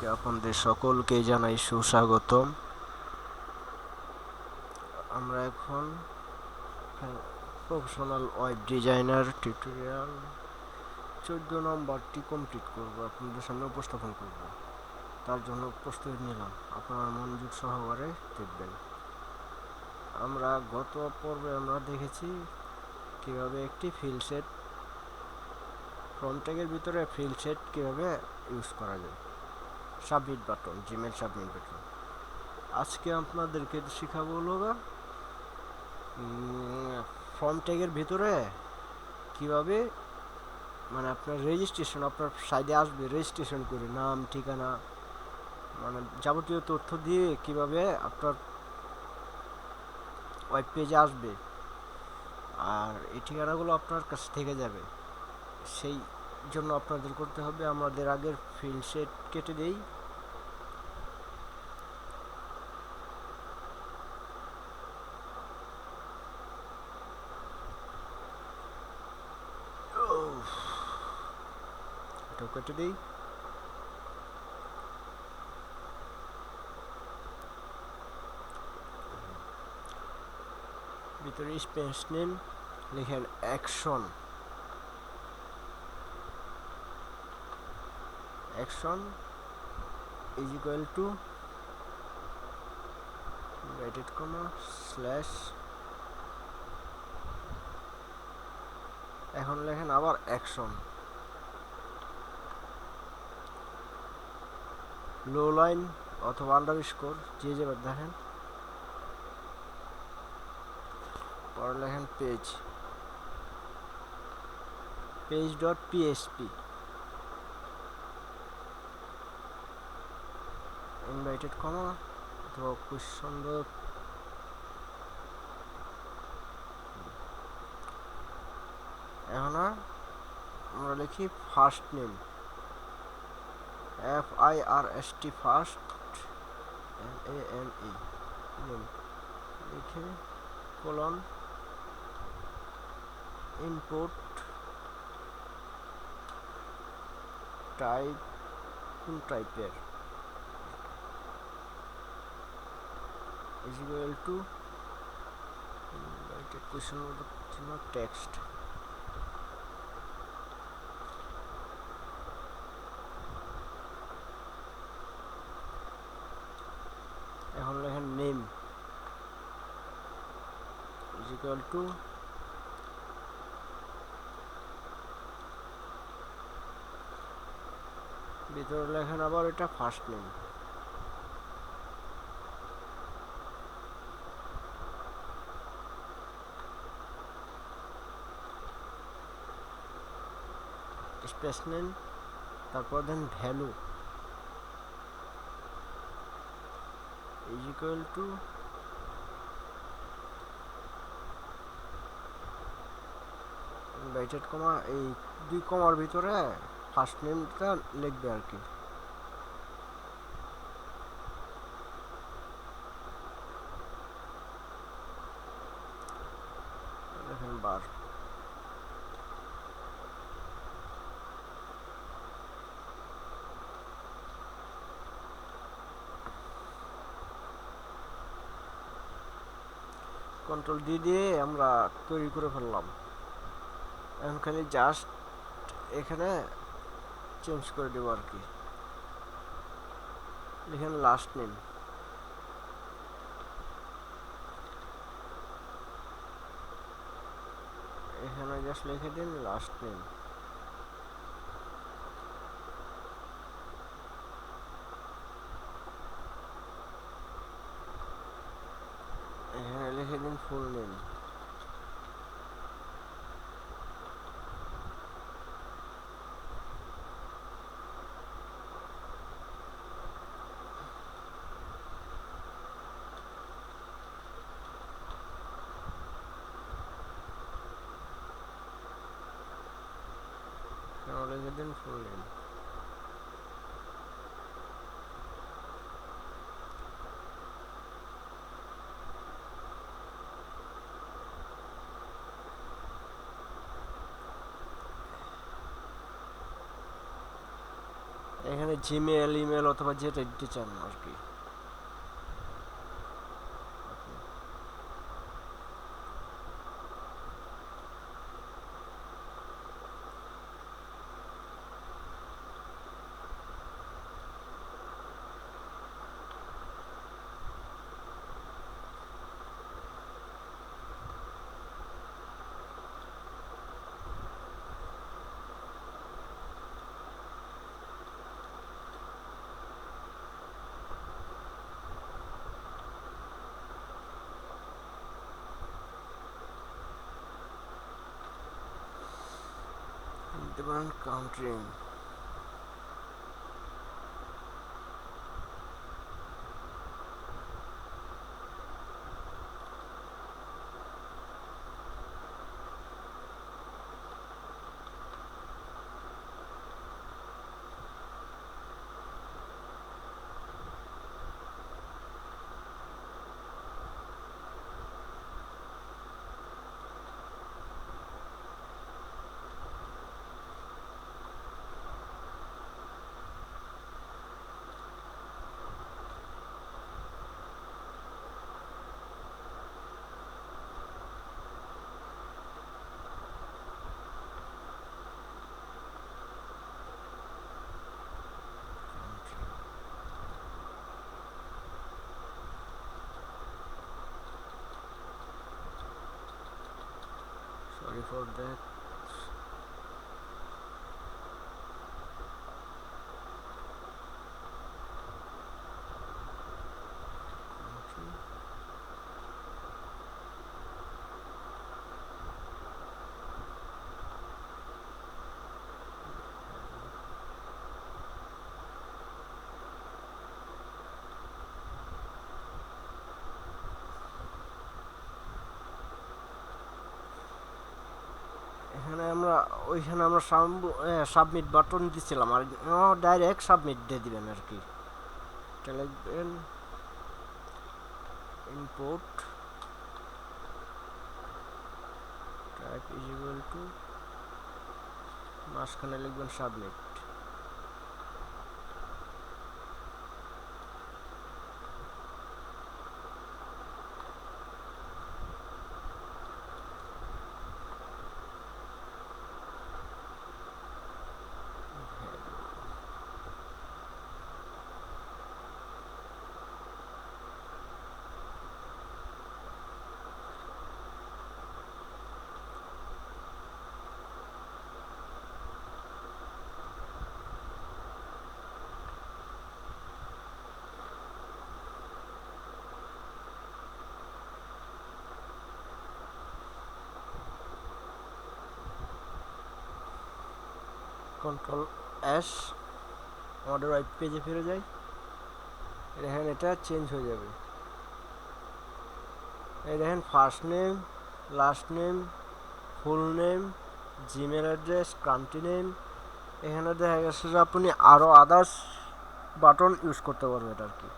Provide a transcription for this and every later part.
চ্যানেলকে আপনাদের সকলকে জানাই সুস্বাগতম। আমরা এখন প্রফেশনাল ওয়েব ডিজাইনার টিউটোরিয়াল 14 নম্বরটি কমপ্লিট করব, আপনাদের সামনে উপস্থাপন করব। তার জন্য প্রস্তুতি নিলাম, আপনারা মনোযোগ সহকারে দেখবেন। আমরা গত পর্বে আমরা দেখেছি কিভাবে একটি ফিল্ড সেট ফ্রম ট্যাগের ভিতরে ফিল্ড সেট কিভাবে ইউজ করা যায়। Submit button, Gmail submit button. আজকে আপনাদেরকে শেখাবো হলো ফর্ম ট্যাগের ভিতরে কিভাবে মানে আপনার রেজিস্ট্রেশন, আপনার সাইডে আসবে রেজিস্ট্রেশন করে নাম, ঠিকানা, মানে যাবতীয় তথ্য দিয়ে কিভাবে আপনার ওয়েব পেজে আসবে আর এই ঠিকানাগুলো আপনার কাছে থেকে যাবে। সেই জন্য আপনাদের করতে হবে, আমাদের আগের ফিল্ড সেট কেটে দেই। এটাও কেটে দিই। ভিতরে স্পেস নিন, লিখেন action. Action is equal to inverted comma slash, এখন লেখেন আবার অ্যাকশন। লো লাইন অথবা আন্ডারস্কোর যে যেবার দেখেন, পরে লেখেন page, page dot PSP, inverted comma অথবা কোশ্চেন। এখন আমরা লিখি first name, FIRST, first NAME name, লিখে কোলন ইনপুট টাইপ, কোন টাইপের, is equal two question text. এখন লেখেন নেম ইজ ইকুয়াল টু ভিতরে লেখেন আবার এটা ফার্স্ট নেম। স্পেস নেন, তারপর দেন value is equal to inverted comma, এই দুই কমার ভিতরে ফার্স্ট নেমটা লিখবে আর কি। দেখেন বার, কন্ট্রোল দিয়ে আমরা তৈরি করে ফেললাম। এখন খালি জাস্ট এখানে চেঞ্জ করে দেবো আর কি। লিখেন লাস্ট নেম, এখানে জাস্ট লিখে দিন লাস্ট নেম। এখানে লিখে দিন ফুল নেম। লিখে দিন ফুল নেম। এখানে জিমেল ইমেল অথবা যেটা দিতে চান আর কি। দিতে পারেন কান্ট্রি। Sorry for that. এখানে আমরা ওইখানে আমরা সাবমিট বাটন দিছিলাম আর ডাইরেক্ট সাবমিট দিয়ে দিবেন আর কি। এটা লিখবেন input type is equal two মাঝখানে লিখবেন সাবমিট। কন্ট্রোল এস, আমাদের ওয়েব পেজে ফিরে যাই। দেখেন এটা চেঞ্জ হয়ে যাবে। এই দেখেন first name, last name, full name, Gmail address, country name. এখানে দেখা গেছে যে আপনি আরও আদার্স বাটন ইউজ করতে পারবেন আর কি।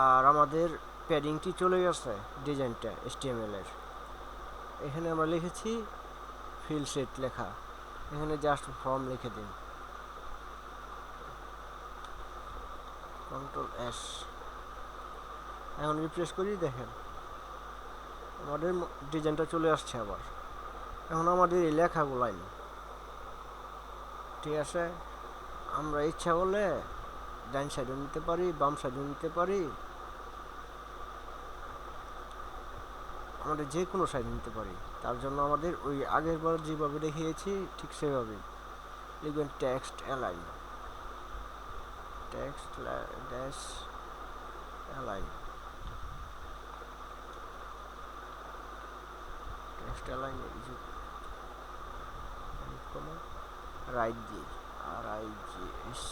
আর আমাদের প্যাডিংটি চলে গেছে ডিজাইনটা HTML এর। এখানে আমরা লিখেছি ফিল সেট লেখা, এখানে জাস্ট ফর্ম লিখে দিন। কন্ট্রোল এস, এখন রিফ্রেশ করি, দেখেন আমাদের ডিজাইনটা চলে আসছে আবার। এখন আমাদের এই লেখাগুলাই ঠিক আছে। আমরা ইচ্ছা করলে ডান সাইডে নিতে পারি, বাম সাইডে নিতে পারি, আমাদের যে কোনো সাইডে নিতে পারি। তার জন্য আমাদের ওই আগের বার যেভাবে দেখিয়েছি ঠিক সেভাবেই লিখবেন text align, text dash align, text align right G R I G S,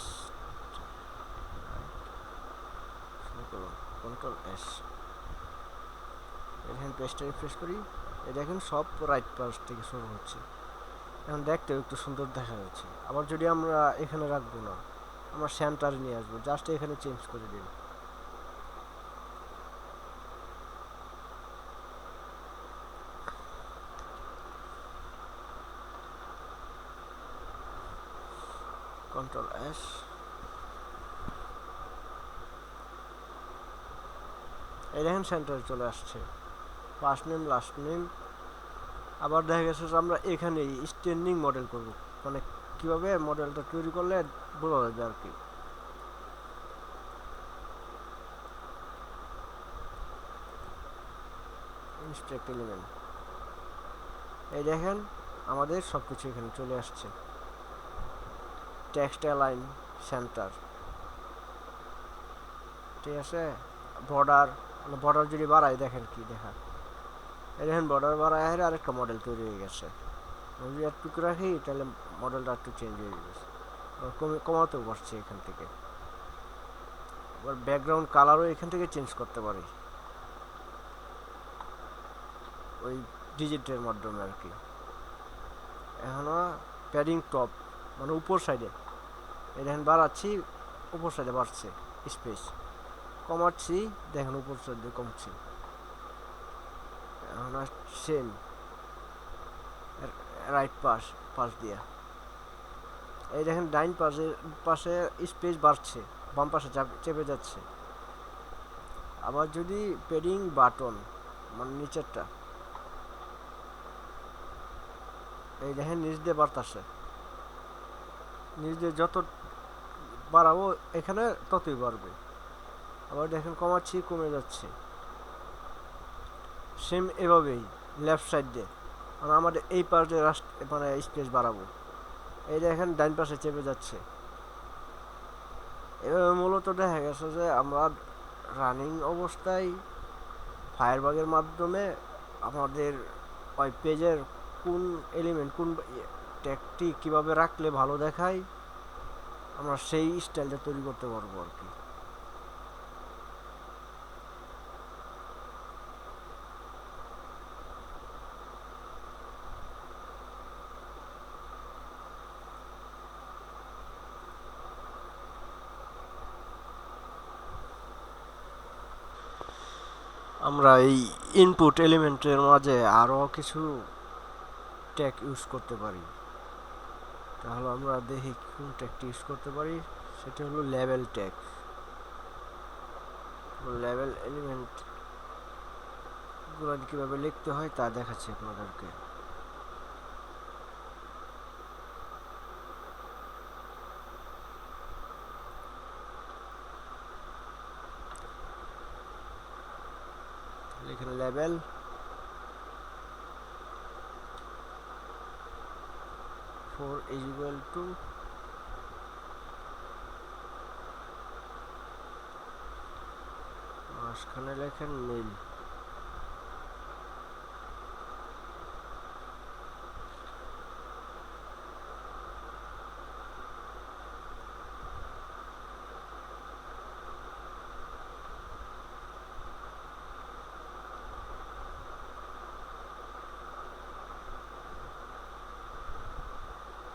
control S. এখানে পেজটা রিফ্রেশ করি, এই দেখেন সব রাইট পাশ থেকে শুরু হচ্ছে। এখন দেখতেও একটু সুন্দর দেখা যাচ্ছে। আবার যদি আমরা এখানে রাখবো না, আমরা সেন্টারে নিয়ে আসবো, জাস্ট এখানে চেঞ্জ করে দিন। কন্ট্রোল এস, এই দেখেন সেন্টারে চলে আসছে, ফার্স্ট নেম লাস্ট নেম। আবার দেখা গেছে যে আমরা এখানে স্ট্যান্ডিং মডেল করব, মানে কিভাবে মডেলটা তৈরি করলে বোঝা যাবে আর কি। ইনস্ট্রাক্ট এলিমেন্ট, এই দেখেন আমাদের সব কিছু এখানে চলে আসছে। টেক্সট অ্যালাইন সেন্টার, ঠিক আছে। বর্ডার, বর্ডার যদি বাড়াই দেখেন কি দেখা, এই দেখেন বর্ডার বাড়ায় আরেকটা মডেল তৈরি হয়ে গেছে। যদি একটু রাখি তাহলে মডেলটা একটু চেঞ্জ হয়ে গেছে, কমাতেও পারছি এখান থেকে। আবার ব্যাকগ্রাউন্ড কালারও এখান থেকে চেঞ্জ করতে পারি ওই ডিজিটের মাধ্যমে আর কি। এখনও প্যাডিং টপ মানে উপর সাইডে, এই দেখেন বাড়াচ্ছি, উপর সাইডে বাড়ছে, স্পেস কমাচ্ছি দেখেন উপর সাইডে কমছে। এখন সেম রাইট পাশ দিয়া, এই দেখেন ডাইন পাশে স্পেস বাড়ছে, বাম পাশে চেপে যাচ্ছে। আবার যদি প্যাডিং বাটন মানে নিচেরটা, এই দেখেন নিচ দিয়ে বাড়তেছে, নিচ দিয়ে যত বাড়াবো এখানে ততই বাড়বে। আবার দেখেন কমাচ্ছি কমে যাচ্ছে, সেম এভাবেই লেফট সাইড দিয়ে মানে আমাদের এই পাশে মানে স্পেস বাড়াবো, এই দেখেন ডাইন পাশে চেপে যাচ্ছে। এভাবে মূলত দেখা গেছে যে আমরা রানিং অবস্থায় ফায়ারবাগের মাধ্যমে আমাদের ওই পেজের কোন এলিমেন্ট কোন ট্যাগটি কীভাবে রাখলে ভালো দেখায় আমরা সেই স্টাইলটা তৈরি করতে পারবো আর কি। আমরা এই ইনপুট এলিমেন্টের মাঝে আরও কিছু ট্যাগ ইউজ করতে পারি, তাহলে আমরা দেখি কোন ট্যাগটি ইউজ করতে পারি। সেটা হলো লেভেল ট্যাগ। লেভেল এলিমেন্ট গুলো কীভাবে লিখতে হয় তা দেখাচ্ছি আপনাদেরকে। লিখেন level, four is equal two মাঝখানে লেখেন নীল,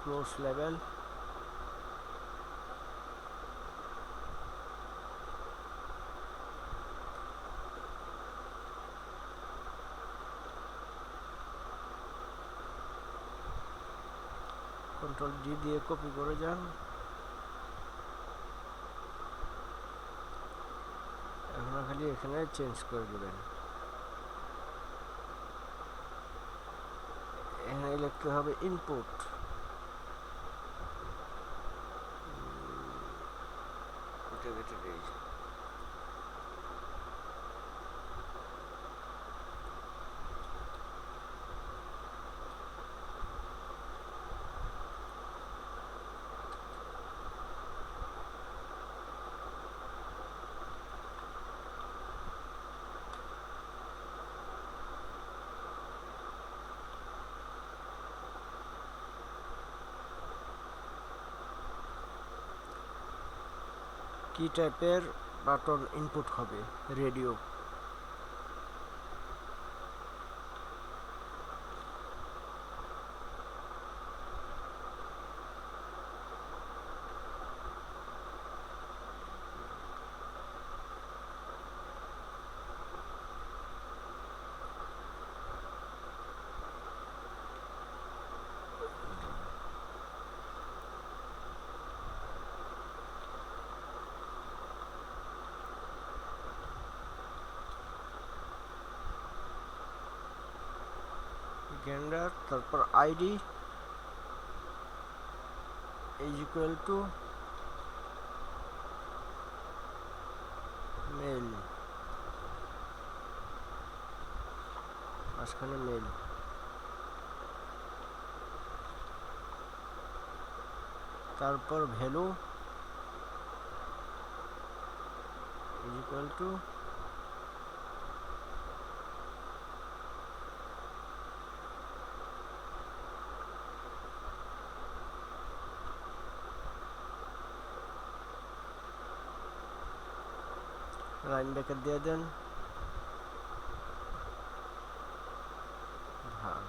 ক্লোজ লেভেল, কন্ট্রোল ডি দিয়ে কপি করে যান। এখন খালি এখানে চেঞ্জ করে দেবেন, এখানে লিখতে হবে ইনপুট, কি টাইপের বাটন ইনপুট হবে, রেডিও। জেন্ডার, তারপর ID is equal two mail, মাঝখানে মেল। তারপর value is equal two line bracket দিয়ে দেন var।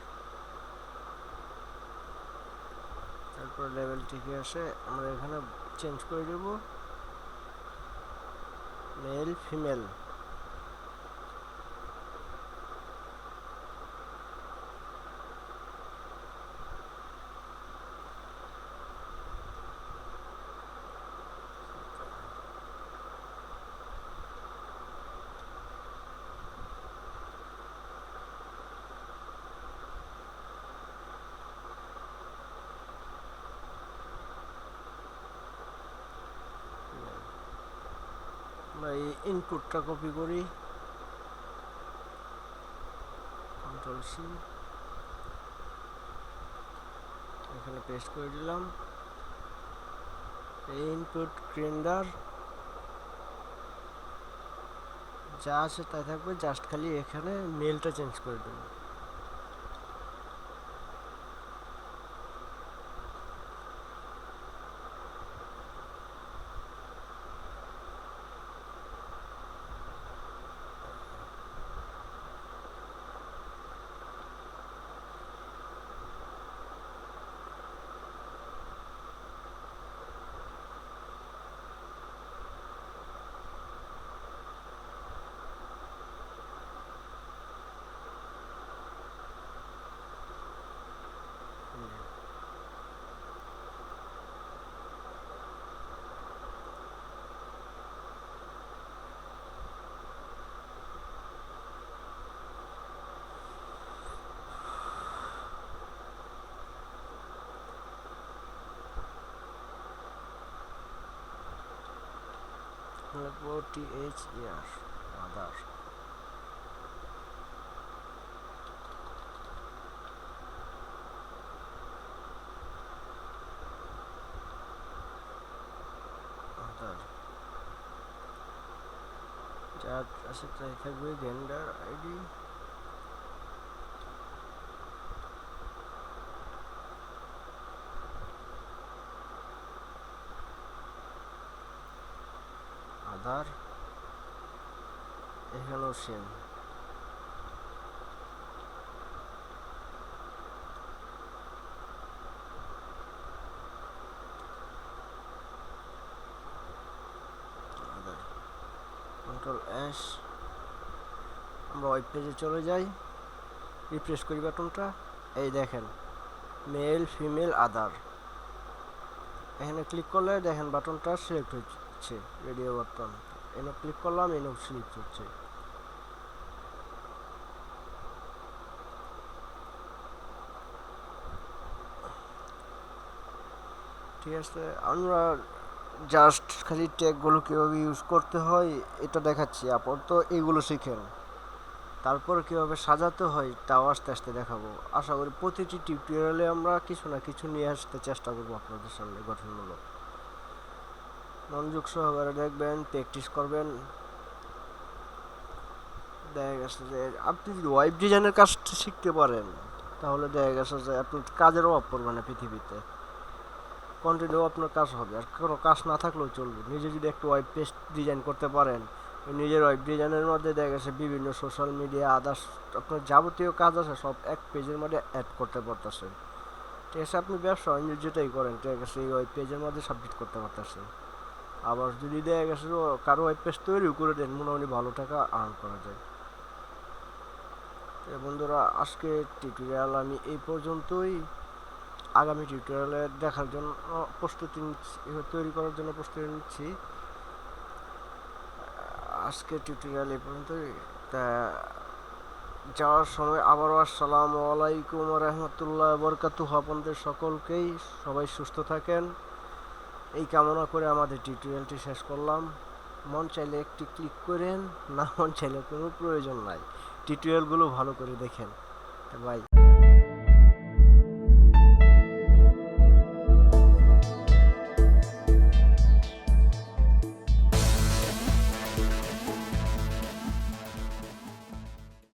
তারপর লেভেল ঠিকই আসে, আমরা এখানে চেঞ্জ করে দেব মেল ফিমেল। আমরা এই ইনপুটটা কপি করি, কন্ট্রোল সি, এখানে পেস্ট করে দিলাম। এই ইনপুট গ্রেন্ডার যা আছে তাই থাকবে, জাস্ট খালি এখানে মেলটা চেঞ্জ করে দেব। লিখবো THER আদার। যা আছে তাই থাকবে, জেন্ডার আইডি আধার, এখানেও সেম। কন্ট্রোল এস, আমরা ওয়েব পেজে চলে যাই, রিফ্রেশ করি বাটনটা, এই দেখেন মেল ফিমেল আদার। এখানে ক্লিক করলে দেখেন বাটনটা সিলেক্ট হচ্ছে, রেডিও বাটন। এনে ক্লিক করলাম, এনেও সিলেক্ট হচ্ছে। ঠিক আছে, আমরা জাস্ট খালি ট্যাগগুলো কীভাবে ইউজ করতে হয় এটা দেখাচ্ছি, আপাতত এইগুলো শিখেন। তারপর কীভাবে সাজাতে হয় তাও আস্তে আস্তে দেখাবো। আশা করি প্রতিটি টিউটোরিয়ালে আমরা কিছু না কিছু নিয়ে আসতে চেষ্টা করবো আপনাদের সামনে গঠনমূলক। মনোযোগ সহকারে দেখবেন, প্র্যাকটিস করবেন। দেখা গেছে যে আপনি যদি ওয়েব ডিজাইনের কাজটা শিখতে পারেন তাহলে দেখা গেছে যে আপনার কাজের অভাব পড়বে না পৃথিবীতে, কন্টিনিউ আপনার কাজ হবে। আর কোনো কাজ না থাকলেও চলবে। নিজে যদি একটু ওয়েব পেজ ডিজাইন করতে পারেন, নিজের ওয়েব ডিজাইনের মধ্যে দেখা গেছে বিভিন্ন সোশ্যাল মিডিয়া আদার্স আপনার যাবতীয় কাজ আছে সব এক পেজের মধ্যে অ্যাড করতে পারতেছেন। ঠিক আছে, আপনি ব্যবসা বাণিজ্য যেটাই করেন ঠিক আছে এই ওয়েব পেজের মধ্যে সাবমিট করতে পারতেছেন। আবার যদি দেখা গেছে কারো ওয়েব পেজ তৈরিও করে দেন, মোটামুটি ভালো টাকা আর্ন করা যায়। বন্ধুরা, আজকে টিউটোরিয়াল আমি এই পর্যন্তই। আগামী টিউটোরিয়ালে দেখার জন্য প্রস্তুতি নিচ্ছি, তৈরি করার জন্য প্রস্তুতি নিচ্ছি। আজকে টিউটোরিয়াল এই পর্যন্তই। তা যাওয়ার সময় আবারও আসসালামু আলাইকুম রহমতুল্লাহ বরকাতুহ। আপনাদের সকলকেই সবাই সুস্থ থাকেন এই কামনা করে আমাদের টিউটোরিয়ালটি শেষ করলাম। মন চাইলে একটি ক্লিক করেন, না মন চাইলে কোনো প্রয়োজন নাই। টিউটোরিয়ালগুলো ভালো করে দেখেন। বাই।